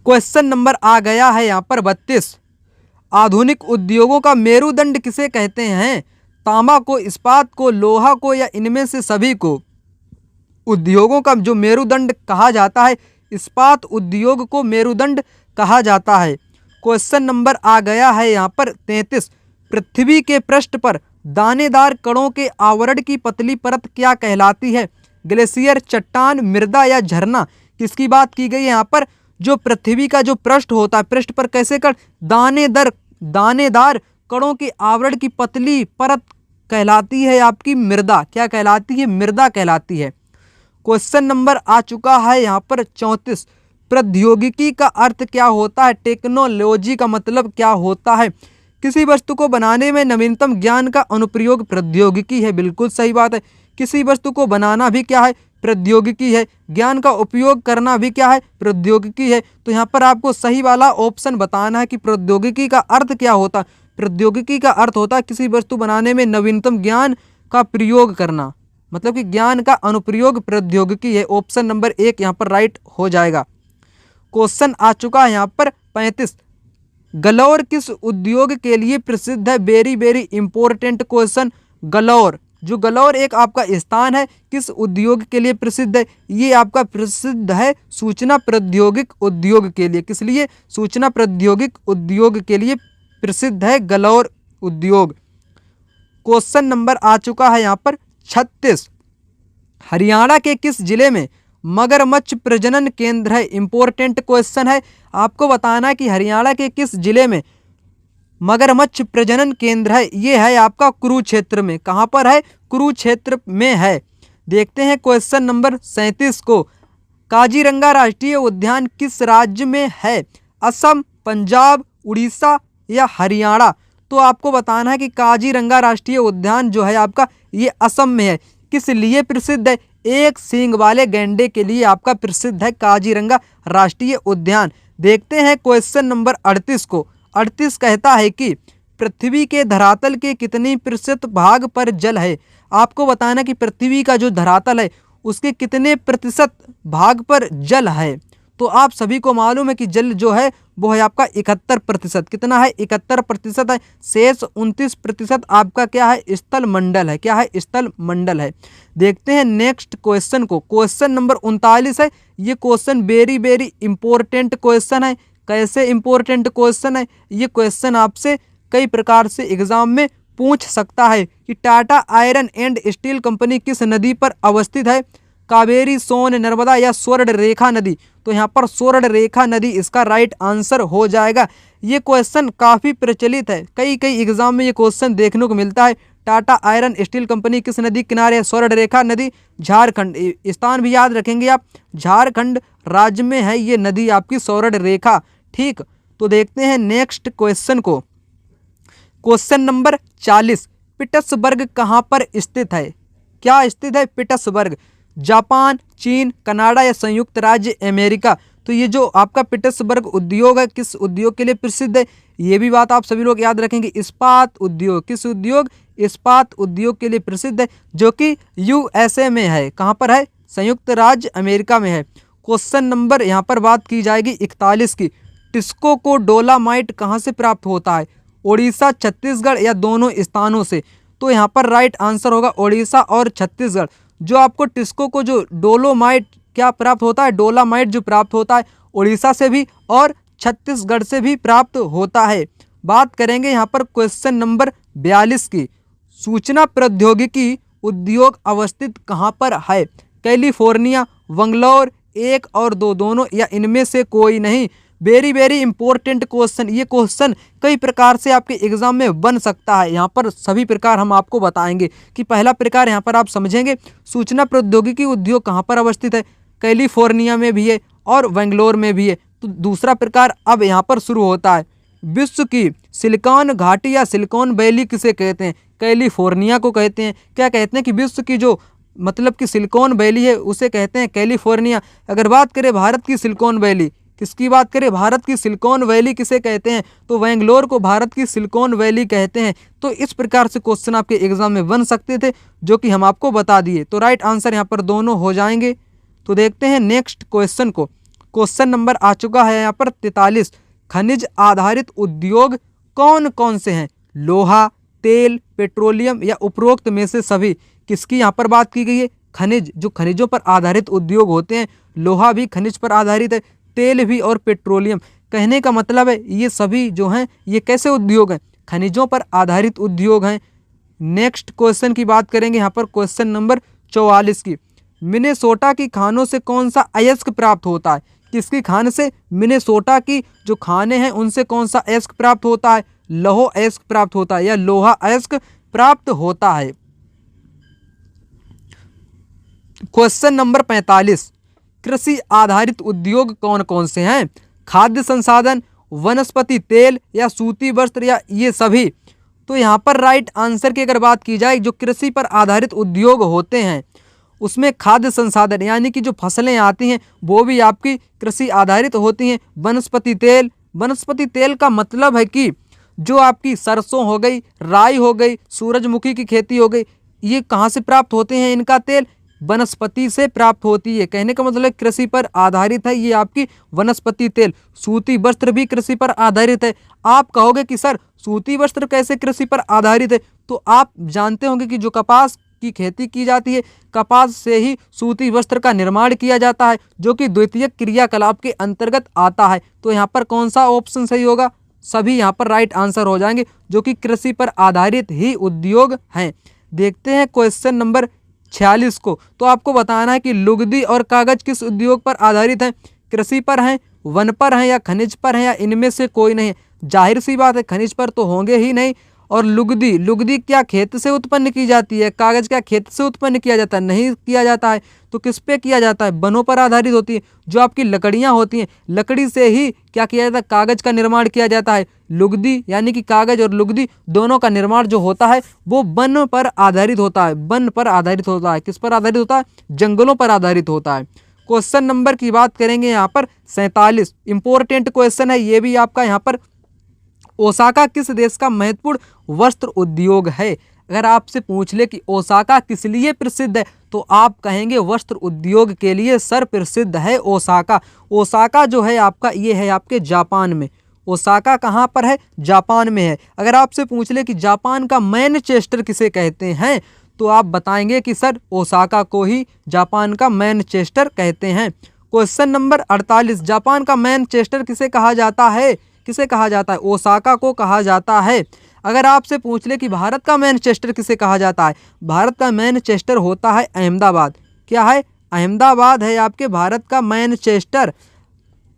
क्वेश्चन नंबर आ गया है यहाँ पर 32, आधुनिक उद्योगों का मेरुदंड किसे कहते हैं। तांबा को, इस्पात को, लोहा को या इनमें से सभी को। उद्योगों का जो मेरुदंड कहा जाता है, इस्पात उद्योग को मेरुदंड कहा जाता है। क्वेश्चन नंबर आ गया है यहाँ पर 33, पृथ्वी के पृष्ठ पर दानेदार कणों के आवरण की पतली परत क्या कहलाती है। ग्लेशियर, चट्टान, मृदा या झरना। किसकी बात की गई है यहाँ पर, जो पृथ्वी का जो पृष्ठ होता है, पृष्ठ पर कैसे कण, दानेदार कणों के आवरण की पतली परत कहलाती है आपकी मृदा। क्या कहलाती है, मृदा कहलाती है। क्वेश्चन नंबर आ चुका है यहाँ पर 34, प्रौद्योगिकी का अर्थ क्या होता है। टेक्नोलॉजी का मतलब क्या होता है। किसी वस्तु को बनाने में नवीनतम ज्ञान का अनुप्रयोग प्रौद्योगिकी है। बिल्कुल सही बात है। किसी वस्तु को बनाना भी क्या है, प्रौद्योगिकी है। ज्ञान का उपयोग करना भी क्या है, प्रौद्योगिकी है। तो यहाँ पर आपको सही वाला ऑप्शन बताना है कि प्रौद्योगिकी का अर्थ क्या होता है। प्रौद्योगिकी का अर्थ होता है किसी वस्तु बनाने में नवीनतम ज्ञान का प्रयोग करना, मतलब कि ज्ञान का अनुप्रयोग प्रौद्योगिकी है। ऑप्शन नंबर 1 यहाँ पर राइट हो जाएगा। क्वेश्चन आ चुका है यहाँ पर 35, गलौर किस उद्योग के लिए प्रसिद्ध है। Very very important question. Galaur, जो गलौर एक आपका स्थान है, किस उद्योग के लिए प्रसिद्ध है। ये आपका प्रसिद्ध है सूचना प्रौद्योगिक उद्योग के लिए। किस लिए, सूचना प्रौद्योगिक उद्योग के लिए प्रसिद्ध है गलौर उद्योग। क्वेश्चन नंबर आ चुका है यहाँ पर 36, हरियाणा के किस जिले में मगरमच्छ प्रजनन केंद्र है। इंपॉर्टेंट क्वेश्चन है। आपको बताना है कि हरियाणा के किस जिले में मगरमच्छ प्रजनन केंद्र है। ये है आपका कुरुक्षेत्र में। कहाँ पर है, कुरुक्षेत्र में है। देखते हैं क्वेश्चन नंबर 37 को, काजीरंगा राष्ट्रीय उद्यान किस राज्य में है। असम, पंजाब, उड़ीसा या हरियाणा। तो आपको बताना है कि काजीरंगा राष्ट्रीय उद्यान जो है आपका ये असम में है। किस लिए प्रसिद्ध है, एक सींग वाले गैंडे के लिए आपका प्रसिद्ध है काजीरंगा राष्ट्रीय उद्यान। देखते हैं क्वेश्चन नंबर 38 को। 38 कहता है कि पृथ्वी के धरातल के कितनी प्रतिशत भाग पर जल है। आपको बताना कि पृथ्वी का जो धरातल है उसके कितने प्रतिशत भाग पर जल है। तो आप सभी को मालूम है कि जल जो है वो है आपका 71%। कितना है, 71% है। शेष 29% आपका क्या है, स्थल मंडल है। क्या है, स्थल मंडल है। देखते हैं नेक्स्ट क्वेश्चन को। क्वेश्चन नंबर 39 है। ये question very very important question है। कैसे इंपॉर्टेंट क्वेश्चन है, ये क्वेश्चन आपसे कई प्रकार से एग्जाम में पूछ सकता है कि Tata iron and steel company किस नदी पर अवस्थित है। कावेरी, सोन, नर्मदा या स्वर्ण रेखा नदी। तो यहाँ पर स्वर्ण रेखा नदी इसका राइट आंसर हो जाएगा। ये क्वेश्चन काफ़ी प्रचलित है, कई एग्जाम में ये क्वेश्चन देखने को मिलता है। टाटा आयरन स्टील कंपनी किस नदी किनारे है, स्वर्ण रेखा नदी, झारखंड। स्थान भी याद रखेंगे आप, झारखंड राज्य में है ये नदी आपकी स्वर्ण रेखा। ठीक, तो देखते हैं नेक्स्ट क्वेश्चन को। क्वेश्चन नंबर 40, पीटर्सबर्ग कहाँ पर स्थित है? क्या स्थित है पीटर्सबर्ग? जापान, चीन, कनाडा या संयुक्त राज्य अमेरिका? तो ये जो आपका पीटर्सबर्ग उद्योग है किस उद्योग के लिए प्रसिद्ध है? ये भी बात आप सभी लोग याद रखेंगे, इस्पात उद्योग। किस उद्योग? इस्पात उद्योग के लिए प्रसिद्ध है, जो कि यूएसए में है। कहाँ पर है? संयुक्त राज्य अमेरिका में है। क्वेश्चन नंबर यहाँ पर बात की जाएगी 41 की। टिस्को को डोलामाइट कहाँ से प्राप्त होता है? उड़ीसा, छत्तीसगढ़ या दोनों स्थानों से? तो यहाँ पर राइट आंसर होगा उड़ीसा और छत्तीसगढ़। जो आपको टिस्को को जो डोलोमाइट क्या प्राप्त होता है? डोलामाइट जो प्राप्त होता है उड़ीसा से भी और छत्तीसगढ़ से भी प्राप्त होता है। बात करेंगे यहाँ पर क्वेश्चन नंबर 42 की। सूचना प्रौद्योगिकी उद्योग अवस्थित कहाँ पर है? कैलिफोर्निया, बंगलौर, 1 और 2 दोनों या इनमें से कोई नहीं? Very very important question. ये क्वेश्चन कई प्रकार से आपके एग्जाम में बन सकता है। यहाँ पर सभी प्रकार हम आपको बताएंगे कि पहला प्रकार यहाँ पर आप समझेंगे, सूचना प्रौद्योगिकी उद्योग कहाँ पर अवस्थित है? कैलिफोर्निया में भी है और बेंगलोर में भी है। तो दूसरा प्रकार अब यहाँ पर शुरू होता है। विश्व की सिलिकॉन घाटी या सिलिकॉन वैली किसे कहते हैं? कैलिफोर्निया को कहते हैं। क्या कहते हैं कि विश्व की जो मतलब कि सिलिकॉन वैली है उसे कहते हैं कैलिफोर्निया। अगर बात करें भारत की सिलिकॉन वैली, किसकी बात करें? भारत की सिलिकॉन वैली किसे कहते हैं? तो बेंगलोर को भारत की सिलिकॉन वैली कहते हैं। तो इस प्रकार से क्वेश्चन आपके एग्जाम में बन सकते थे, जो कि हम आपको बता दिए। तो राइट आंसर यहाँ पर दोनों हो जाएंगे। तो देखते हैं नेक्स्ट क्वेश्चन को। क्वेश्चन नंबर आ चुका है यहाँ पर 43। खनिज आधारित उद्योग कौन कौन से हैं? लोहा, तेल, पेट्रोलियम या उपरोक्त में से सभी? किसकी यहाँ पर बात की गई है? खनिज, जो खनिजों पर आधारित उद्योग होते हैं। लोहा भी खनिज पर आधारित है, तेल भी और पेट्रोलियम। कहने का मतलब है ये सभी जो हैं ये कैसे उद्योग हैं? खनिजों पर आधारित उद्योग हैं। नेक्स्ट क्वेश्चन की बात करेंगे यहाँ पर क्वेश्चन नंबर 44 की। मिनेसोटा की खानों से कौन सा अयस्क प्राप्त होता है? किसकी खान से? मिनेसोटा की जो खाने हैं उनसे कौन सा अयस्क प्राप्त होता है? लौह अयस्क प्राप्त होता है या लोहा अयस्क प्राप्त होता है। Question number 45। कृषि आधारित उद्योग कौन कौन से हैं? खाद्य संसाधन, वनस्पति तेल या सूती वस्त्र या ये सभी? तो यहाँ पर राइट आंसर की अगर बात की जाए, जो कृषि पर आधारित उद्योग होते हैं उसमें खाद्य संसाधन यानी कि जो फसलें आती हैं वो भी आपकी कृषि आधारित होती हैं। वनस्पति तेल, वनस्पति तेल का मतलब है कि जो आपकी सरसों हो गई, राई हो गई, सूरजमुखी की खेती हो गई, ये कहाँ से प्राप्त होते हैं? इनका तेल वनस्पति से प्राप्त होती है। कहने का मतलब कृषि पर आधारित है ये आपकी वनस्पति तेल। सूती वस्त्र भी कृषि पर आधारित है। आप कहोगे कि सर सूती वस्त्र कैसे कृषि पर आधारित है? तो आप जानते होंगे कि जो कपास की खेती की जाती है, कपास से ही सूती वस्त्र का निर्माण किया जाता है, जो कि द्वितीयक क्रियाकलाप के अंतर्गत आता है। तो यहाँ पर कौन सा ऑप्शन सही होगा? सभी यहाँ पर राइट आंसर हो जाएंगे, जो कि कृषि पर आधारित ही उद्योग हैं। देखते हैं क्वेश्चन नंबर 46 को। तो आपको बताना है कि लुगदी और कागज किस उद्योग पर आधारित है? कृषि पर हैं, वन पर हैं या खनिज पर हैं या इनमें से कोई नहीं? जाहिर सी बात है खनिज पर तो होंगे ही नहीं। और लुगदी, लुगदी क्या खेत से उत्पन्न की जाती है? कागज क्या खेत से उत्पन्न किया जाता है? नहीं किया जाता है। तो किस पे किया जाता है? वनों पर आधारित होती है। जो आपकी लकड़ियाँ होती हैं, लकड़ी से ही क्या किया जाता है? कागज का निर्माण किया जाता है। लुगदी यानी कि कागज और लुगदी दोनों का निर्माण जो होता है वो वन पर आधारित होता है। वन पर आधारित होता है। किस पर आधारित होता है? जंगलों पर आधारित होता है। क्वेश्चन नंबर की बात करेंगे यहाँ पर 47। इंपॉर्टेंट क्वेश्चन है ये भी आपका। यहाँ पर ओसाका किस देश का महत्वपूर्ण वस्त्र उद्योग है? अगर आपसे पूछ ले कि ओसाका किस लिए प्रसिद्ध है, तो आप कहेंगे वस्त्र उद्योग के लिए सर प्रसिद्ध है ओसाका। ओसाका जो है आपका ये है आपके जापान में। ओसाका कहाँ पर है? जापान में है। अगर आपसे पूछ ले कि जापान का मैनचेस्टर किसे कहते हैं, तो आप बताएंगे कि सर ओसाका को ही जापान का मैनचेस्टर कहते हैं। Question number 48। जापान का मैनचेस्टर किसे कहा जाता है? किसे कहा जाता है? ओसाका को कहा जाता है। अगर आपसे पूछ ले कि भारत का मैनचेस्टर किसे कहा जाता है, भारत का मैनचेस्टर होता है अहमदाबाद। क्या है? अहमदाबाद है आपके भारत का मैनचेस्टर।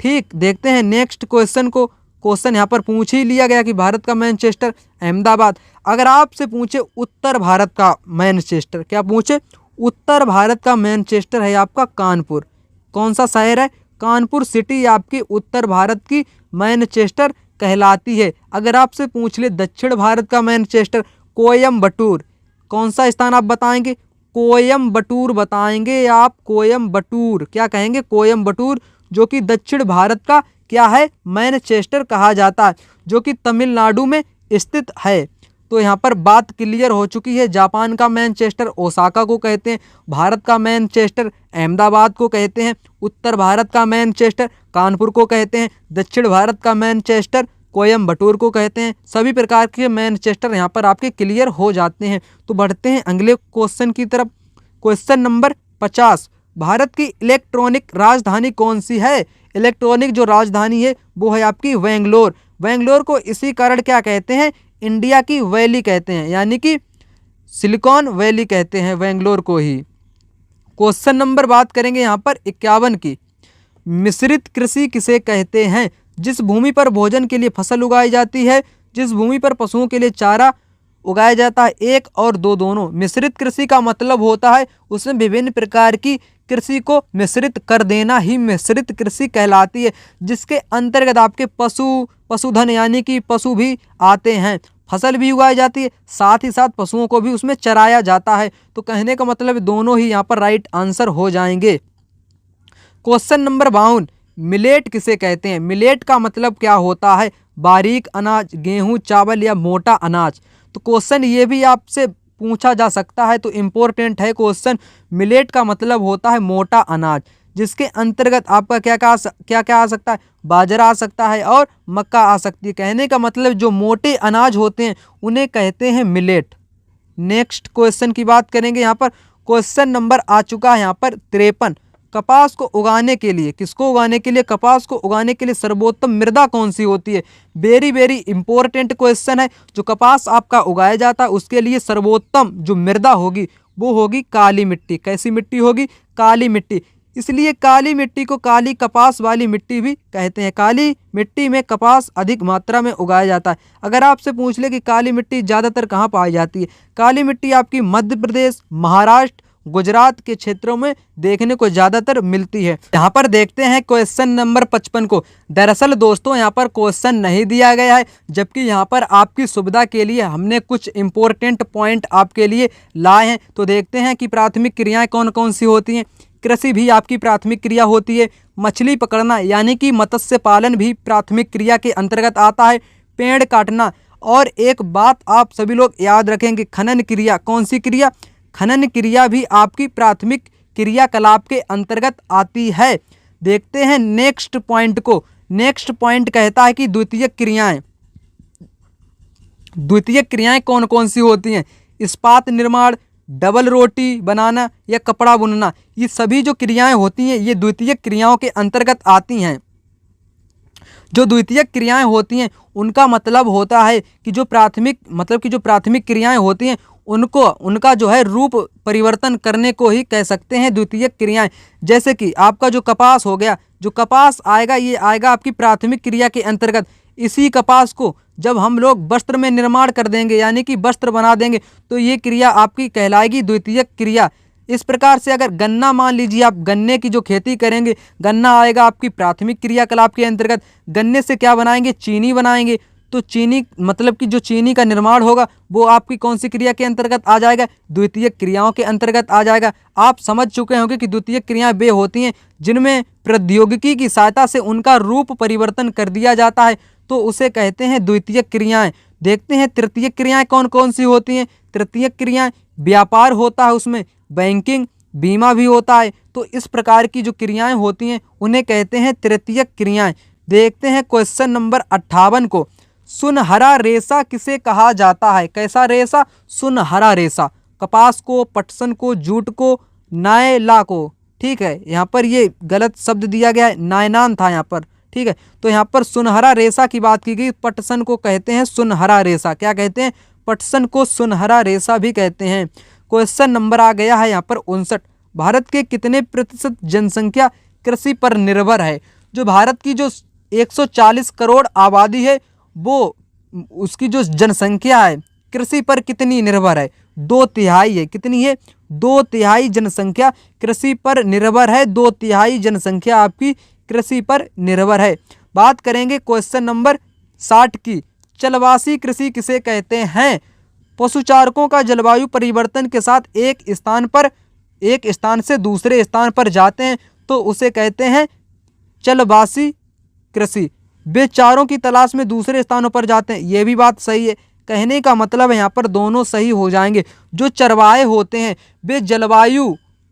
ठीक, देखते हैं नेक्स्ट क्वेश्चन को। क्वेश्चन यहाँ पर पूछ ही लिया गया कि भारत का मैनचेस्टर अहमदाबाद। अगर आपसे पूछे उत्तर भारत का मैनचेस्टर, क्या पूछे? उत्तर भारत का मैनचेस्टर है आपका कानपुर। कौन सा शहर है? कानपुर सिटी आपकी उत्तर भारत की मैनचेस्टर कहलाती है। अगर आपसे पूछ ले दक्षिण भारत का मैनचेस्टर कोयम्बटूर। कौन सा स्थान आप बताएंगे? कोयम्बटूर बताएंगे आप, कोयम्बटूर। क्या कहेंगे? कोयम्बटूर, जो कि दक्षिण भारत का क्या है? मैनचेस्टर कहा जाता है, जो कि तमिलनाडु में स्थित है। तो यहाँ पर बात क्लियर हो चुकी है। जापान का मैनचेस्टर ओसाका को कहते हैं, भारत का मैनचेस्टर अहमदाबाद को कहते हैं, उत्तर भारत का मैनचेस्टर कानपुर को कहते हैं, दक्षिण भारत का मैनचेस्टर कोयम्बटूर को कहते हैं। सभी प्रकार के मैनचेस्टर यहाँ पर आपके क्लियर हो जाते हैं। तो बढ़ते हैं अगले क्वेश्चन की तरफ। क्वेश्चन नंबर 50, भारत की इलेक्ट्रॉनिक राजधानी कौन सी है? इलेक्ट्रॉनिक जो राजधानी है वो है आपकी बेंगलोर। बेंगलोर को इसी कारण क्या कहते हैं? इंडिया की वैली कहते हैं, यानी कि सिलिकॉन वैली कहते हैं बेंगलोर को ही। क्वेश्चन नंबर बात करेंगे यहाँ पर 51 की। मिश्रित कृषि किसे कहते हैं? जिस भूमि पर भोजन के लिए फसल उगाई जाती है, जिस भूमि पर पशुओं के लिए चारा उगाया जाता है, एक और दो दोनों। मिश्रित कृषि का मतलब होता है उसमें विभिन्न प्रकार की कृषि को मिश्रित कर देना ही मिश्रित कृषि कहलाती है, जिसके अंतर्गत आपके पशुधन यानी कि पशु भी आते हैं, फसल भी उगाई जाती है, साथ ही साथ पशुओं को भी उसमें चराया जाता है। तो कहने का मतलब दोनों ही यहाँ पर राइट आंसर हो जाएंगे। क्वेश्चन नंबर 52, मिलेट किसे कहते हैं? मिलेट का मतलब क्या होता है? बारीक अनाज, गेहूं, चावल या मोटा अनाज। तो क्वेश्चन ये भी आपसे पूछा जा सकता है, तो इम्पोर्टेंट है क्वेश्चन। मिलेट का मतलब होता है मोटा अनाज, जिसके अंतर्गत आपका क्या क्या आ सकता है? बाजरा आ सकता है और मक्का आ सकती है। कहने का मतलब जो मोटे अनाज होते हैं उन्हें कहते हैं मिलेट। नेक्स्ट क्वेश्चन की बात करेंगे यहाँ पर। क्वेश्चन नंबर आ चुका है यहाँ पर 53, कपास को उगाने के लिए, किसको उगाने के लिए? कपास को उगाने के लिए सर्वोत्तम मृदा कौन सी होती है? वेरी वेरी इंपॉर्टेंट क्वेश्चन है। जो कपास आपका उगाया जाता है उसके लिए सर्वोत्तम जो मृदा होगी वो होगी काली मिट्टी। कैसी मिट्टी होगी? काली मिट्टी। इसलिए काली मिट्टी को काली कपास वाली मिट्टी भी कहते हैं। काली मिट्टी में कपास अधिक मात्रा में उगाया जाता है। अगर आपसे पूछ ले कि काली मिट्टी ज़्यादातर कहाँ पाई जाती है? काली मिट्टी आपकी मध्य प्रदेश, महाराष्ट्र, गुजरात के क्षेत्रों में देखने को ज़्यादातर मिलती है। यहाँ पर देखते हैं क्वेश्चन नंबर 55 को। दरअसल दोस्तों यहाँ पर क्वेश्चन नहीं दिया गया है, जबकि यहाँ पर आपकी सुविधा के लिए हमने कुछ इंपॉर्टेंट पॉइंट आपके लिए लाए हैं। तो देखते हैं कि प्राथमिक क्रियाएं कौन कौन सी होती हैं। कृषि भी आपकी प्राथमिक क्रिया होती है। मछली पकड़ना यानी कि मत्स्य पालन भी प्राथमिक क्रिया के अंतर्गत आता है। पेड़ काटना, और एक बात आप सभी लोग याद रखेंगे, खनन क्रिया। कौन सी क्रिया? खनन क्रिया भी आपकी प्राथमिक क्रियाकलाप के अंतर्गत आती है। देखते हैं नेक्स्ट पॉइंट को। नेक्स्ट पॉइंट कहता है कि द्वितीयक क्रियाएं। द्वितीयक क्रियाएं कौन कौन सी होती हैं? इस्पात निर्माण, डबल रोटी बनाना या कपड़ा बुनना, ये सभी जो क्रियाएं होती हैं ये द्वितीयक क्रियाओं के अंतर्गत आती हैं। जो द्वितीयक क्रियाएं होती हैं उनका मतलब होता है कि जो प्राथमिक क्रियाएं होती हैं उनका जो है रूप परिवर्तन करने को ही कह सकते हैं द्वितीयक क्रियाएं। जैसे कि आपका जो कपास हो गया, जो कपास आएगा ये आएगा आपकी प्राथमिक क्रिया के अंतर्गत। इसी कपास को जब हम लोग वस्त्र में निर्माण कर देंगे यानी कि वस्त्र बना देंगे तो ये क्रिया आपकी कहलाएगी द्वितीयक क्रिया। इस प्रकार से अगर गन्ना, मान लीजिए आप गन्ने की जो खेती करेंगे, गन्ना आएगा आपकी प्राथमिक क्रियाकलाप के अंतर्गत। गन्ने से क्या बनाएंगे? चीनी बनाएंगे। तो चीनी मतलब कि जो चीनी का निर्माण होगा वो आपकी कौन सी क्रिया के अंतर्गत आ जाएगा? द्वितीयक क्रियाओं के अंतर्गत आ जाएगा। आप समझ चुके होंगे कि द्वितीयक क्रियाएं वे होती हैं जिनमें प्रौद्योगिकी की सहायता से उनका रूप परिवर्तन कर दिया जाता है, तो उसे कहते हैं द्वितीयक क्रियाएं। देखते हैं तृतीयक क्रियाएं कौन कौन सी होती हैं। तृतीयक क्रियाएं व्यापार होता है, उसमें बैंकिंग, बीमा भी होता है। तो इस प्रकार की जो क्रियाएं होती हैं उन्हें कहते हैं तृतीयक क्रियाएं। देखते हैं क्वेश्चन नंबर 58 को। सुनहरा रेशा किसे कहा जाता है? कैसा रेशा? सुनहरा रेशा। कपास को, पटसन को, जूट को, नायला को। ठीक है, यहाँ पर ये गलत शब्द दिया गया है, नायनान था यहाँ पर। ठीक है, तो यहाँ पर सुनहरा रेशा की बात की गई। पटसन को कहते हैं सुनहरा रेशा। क्या कहते हैं? पटसन को सुनहरा रेशा भी कहते हैं। क्वेश्चन नंबर आ गया है यहाँ पर 59। भारत के कितने प्रतिशत जनसंख्या कृषि पर निर्भर है? जो भारत की जो 140 करोड़ आबादी है वो उसकी जो जनसंख्या है कृषि पर कितनी निर्भर है? 2/3 है। कितनी है? 2/3 जनसंख्या कृषि पर निर्भर है। 2/3 जनसंख्या आपकी कृषि पर निर्भर है। बात करेंगे क्वेश्चन नंबर 60 की। चलवासी कृषि किसे कहते हैं? पशुचारकों का जलवायु परिवर्तन के साथ एक स्थान से दूसरे स्थान पर जाते हैं तो उसे कहते हैं चलवासी कृषि। वे चारों की तलाश में दूसरे स्थानों पर जाते हैं, ये भी बात सही है। कहने का मतलब है यहाँ पर दोनों सही हो जाएंगे। जो चरवाहे होते हैं वे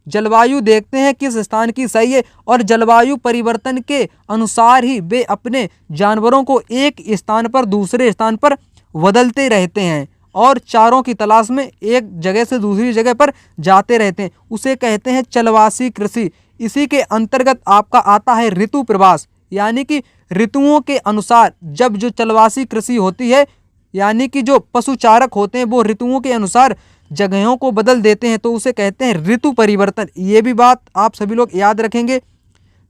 जलवायु देखते हैं किस स्थान की सही है और जलवायु परिवर्तन के अनुसार ही वे अपने जानवरों को एक स्थान पर दूसरे स्थान पर बदलते रहते हैं और चारों की तलाश में एक जगह से दूसरी जगह पर जाते रहते हैं, उसे कहते हैं चलवासी कृषि। इसी के अंतर्गत आपका आता है ऋतु प्रवास, यानी कि ऋतुओं के अनुसार जब जो चलवासी कृषि होती है, यानी कि जो पशुचारक होते हैं वो ऋतुओं के अनुसार जगहों को बदल देते हैं तो उसे कहते हैं ऋतु परिवर्तन। ये भी बात आप सभी लोग याद रखेंगे।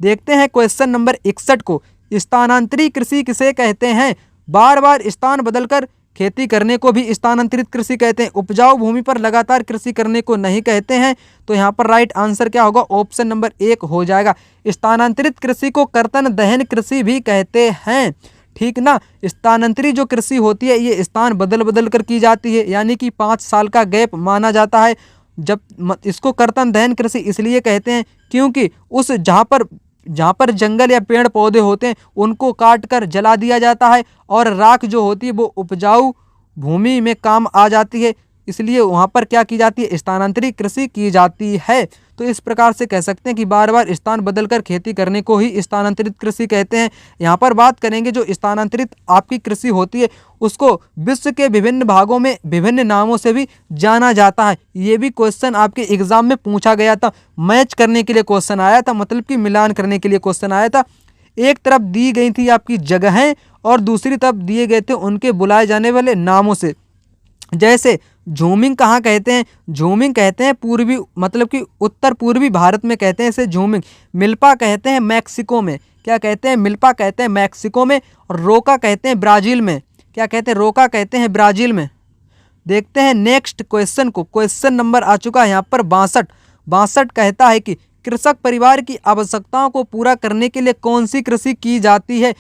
देखते हैं क्वेश्चन नंबर 61 को। स्थानांतरित कृषि किसे कहते हैं? बार बार स्थान बदलकर खेती करने को भी स्थानांतरित कृषि कहते हैं। उपजाऊ भूमि पर लगातार कृषि करने को नहीं कहते हैं। तो यहाँ पर राइट आंसर क्या होगा? ऑप्शन नंबर 1 हो जाएगा। स्थानांतरित कृषि को कर्तन दहन कृषि भी कहते हैं, ठीक ना। स्थानांतरित जो कृषि होती है ये स्थान बदल बदल कर की जाती है, यानी कि 5 साल का गैप माना जाता है। जब इसको कर्तन दहन कृषि इसलिए कहते हैं क्योंकि उस जहाँ पर जंगल या पेड़ पौधे होते हैं उनको काट कर जला दिया जाता है और राख जो होती है वो उपजाऊ भूमि में काम आ जाती है, इसलिए वहाँ पर क्या की जाती है? स्थानांतरित कृषि की जाती है। तो इस प्रकार से कह सकते हैं कि बार बार स्थान बदलकर खेती करने को ही स्थानांतरित कृषि कहते हैं। यहाँ पर बात करेंगे जो स्थानांतरित आपकी कृषि होती है उसको विश्व के विभिन्न भागों में विभिन्न नामों से भी जाना जाता है। ये भी क्वेश्चन आपके एग्जाम में पूछा गया था, मैच करने के लिए क्वेश्चन आया था, मतलब कि मिलान करने के लिए क्वेश्चन आया था। एक तरफ दी गई थी आपकी जगहें और दूसरी तरफ दिए गए थे उनके बुलाए जाने वाले नामों से। जैसे झूमिंग कहाँ कहते हैं? झूमिंग कहते हैं पूर्वी, मतलब कि उत्तर पूर्वी भारत में कहते हैं इसे झूमिंग। मिल्पा कहते हैं मैक्सिको में। क्या कहते हैं? मिल्पा कहते हैं मैक्सिको में। और रोका कहते हैं ब्राज़ील में। क्या कहते हैं? रोका कहते हैं ब्राज़ील में। देखते हैं नेक्स्ट क्वेश्चन को। क्वेश्चन नंबर आ चुका है यहाँ पर 62 कहता है कि कृषक परिवार की आवश्यकताओं को पूरा करने के लिए कौन सी कृषि की जाती है?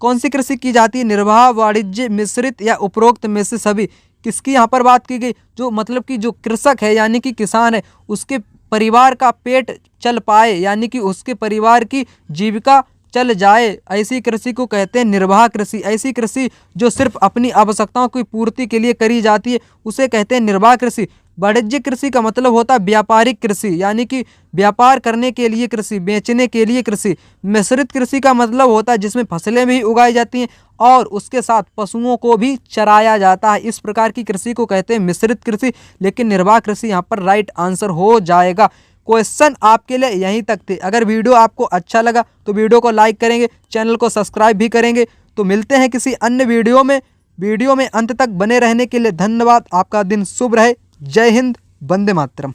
कौन सी कृषि की जाती है? निर्वाह, वाणिज्य, मिश्रित या उपरोक्त में से सभी। किसकी यहाँ पर बात की गई? जो मतलब कि जो कृषक है यानी कि किसान है उसके परिवार का पेट चल पाए, यानी कि उसके परिवार की जीविका चल जाए, ऐसी कृषि को कहते हैं निर्वाह कृषि। ऐसी कृषि जो सिर्फ अपनी आवश्यकताओं की पूर्ति के लिए करी जाती है उसे कहते हैं निर्वाह कृषि। वाणिज्य कृषि का मतलब होता है व्यापारिक कृषि, यानी कि व्यापार करने के लिए कृषि, बेचने के लिए कृषि। मिश्रित कृषि का मतलब होता है जिसमें फसलें भी उगाई जाती हैं और उसके साथ पशुओं को भी चराया जाता है। इस प्रकार की कृषि को कहते हैं मिश्रित कृषि, लेकिन निर्वाह कृषि यहाँ पर राइट आंसर हो जाएगा। क्वेश्चन आपके लिए यहीं तक थे। अगर वीडियो आपको अच्छा लगा तो वीडियो को लाइक करेंगे, चैनल को सब्सक्राइब भी करेंगे। तो मिलते हैं किसी अन्य वीडियो में अंत तक बने रहने के लिए धन्यवाद। आपका दिन शुभ रहे। जय हिंद, वंदे मातरम।